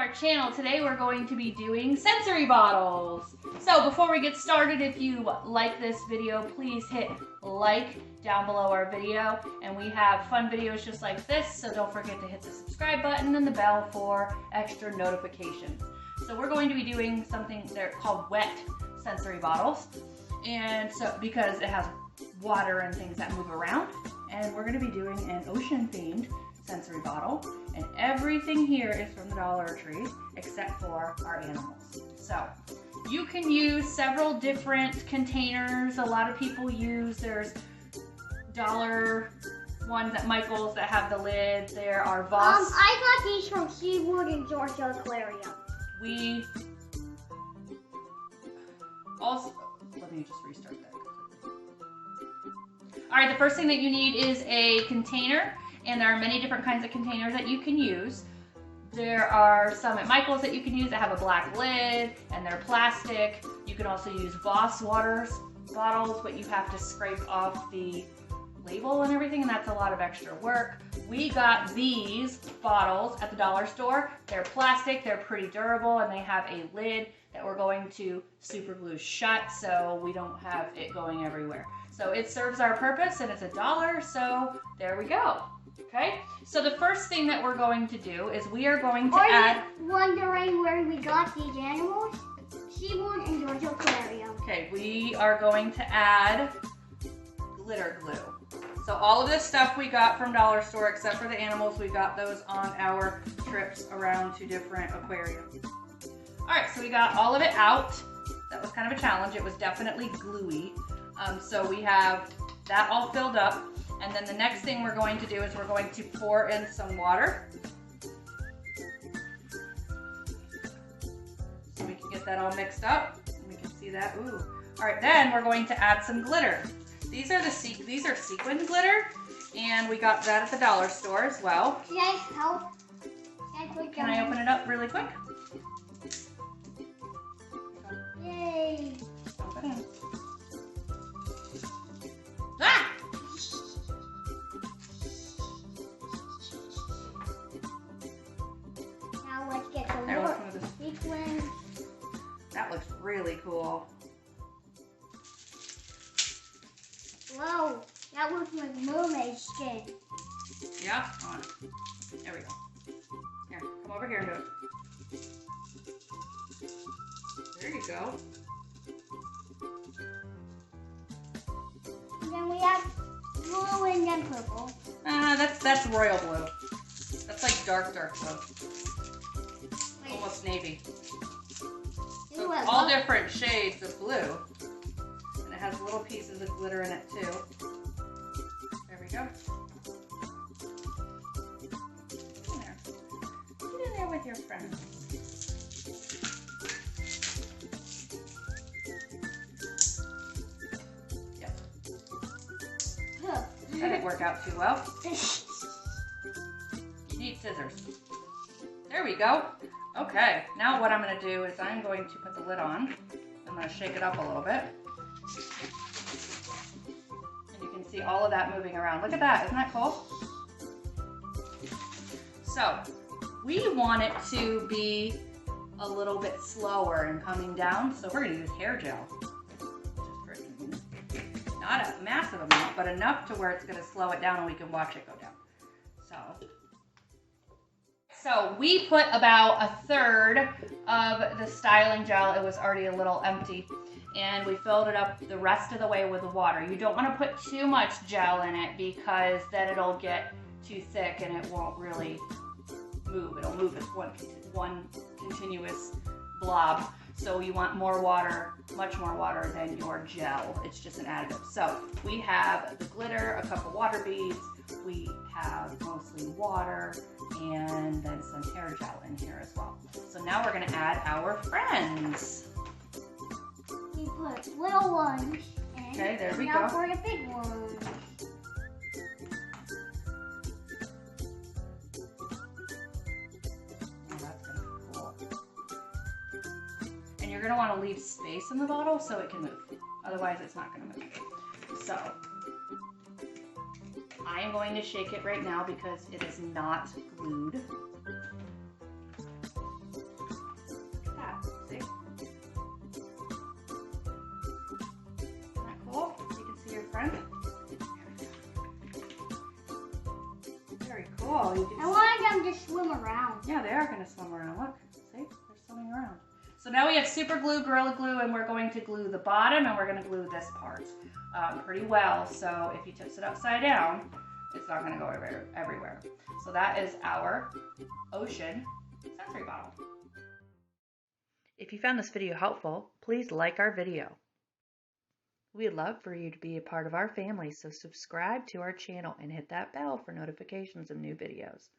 our channel. Today we're going to be doing sensory bottles. So before we get started, if you like this video, please hit like down below our video. And we have fun videos just like this, so don't forget to hit the subscribe button and the bell for extra notifications. So we're going to be doing something they're called wet sensory bottles. And so because it has water and things that move around, and we're going to be doing an ocean themed sensory bottle, and everything here is from the Dollar Tree except for our animals. So you can use several different containers. A lot of people use, there's dollar ones at Michael's that have the lid. There are Voss. I got these from SeaWorld and Georgia Aquarium. We also, let me just restart that. All right, the first thing that you need is a container, and there are many different kinds of containers that you can use. There are some at Michael's that you can use that have a black lid, and they're plastic. You can also use Voss water bottles, but you have to scrape off the label and everything, and that's a lot of extra work. We got these bottles at the dollar store. They're plastic, they're pretty durable, and they have a lid that we're going to super glue shut so we don't have it going everywhere. So it serves our purpose, and it's $1, so there we go. Okay, so the first thing that we're going to do is we are going to add... Are you wondering where we got these animals? SeaWorld and Georgia Aquarium. Okay, we are going to add glitter glue. So all of this stuff we got from dollar store, except for the animals. We got those on our trips around to different aquariums. All right, so we got all of it out. That was kind of a challenge. It was definitely gluey. So we have that all filled up. And then the next thing we're going to do is we're going to pour in some water. So we can get that all mixed up. And we can see that, ooh. All right, then we're going to add some glitter. These are sequin glitter, and we got that at the dollar store as well. Can I help? Can I open it up really quick? Yay! Dump it in. Ah! Now let's get some There, more let's move this. sequins. That looks really cool. Whoa, that looks like mermaid skin. Yeah, on. There we go. Here, come over here and do it. There you go. And then we have blue and then purple. That's royal blue. That's like dark blue. Wait. Almost navy. Ooh, So all different shades of blue. And it has little pieces of glitter in it too. There we go. Get in there. Get in there with your friends. Yep. That didn't work out too well. You need scissors. There we go. Okay, now what I'm going to do is I'm going to put the lid on. I'm going to shake it up a little bit. And you can see all of that moving around. Look at that, isn't that cool? So, we want it to be a little bit slower in coming down, so we're going to use hair gel. Not a massive amount, but enough to where it's going to slow it down and we can watch it go down. So we put about 1/3 of the styling gel. It was already a little empty, and we filled it up the rest of the way with the water. You don't want to put too much gel in it because then it'll get too thick and it won't really move. It'll move as one continuous blob. So you want more water, much more water than your gel. It's just an additive. So we have the glitter, a couple water beads, we have mostly water, and then some hair gel in here as well. So now we're gonna add our friends. We put little ones in. Okay, there we go. Now for the big ones. Oh, that's gonna be cool. And you're gonna wanna leave space in the bottle so it can move. Otherwise it's not gonna move. So I am going to shake it right now because it is not glued. Oh, you can I wanted them to swim around. Yeah, they are going to swim around. Look, see? They're swimming around. So now we have super glue, Gorilla Glue, and we're going to glue the bottom, and we're going to glue this part pretty well. So if he tips it upside down, it's not going to go everywhere. So that is our ocean sensory bottle. If you found this video helpful, please like our video. We'd love for you to be a part of our family, so subscribe to our channel and hit that bell for notifications of new videos.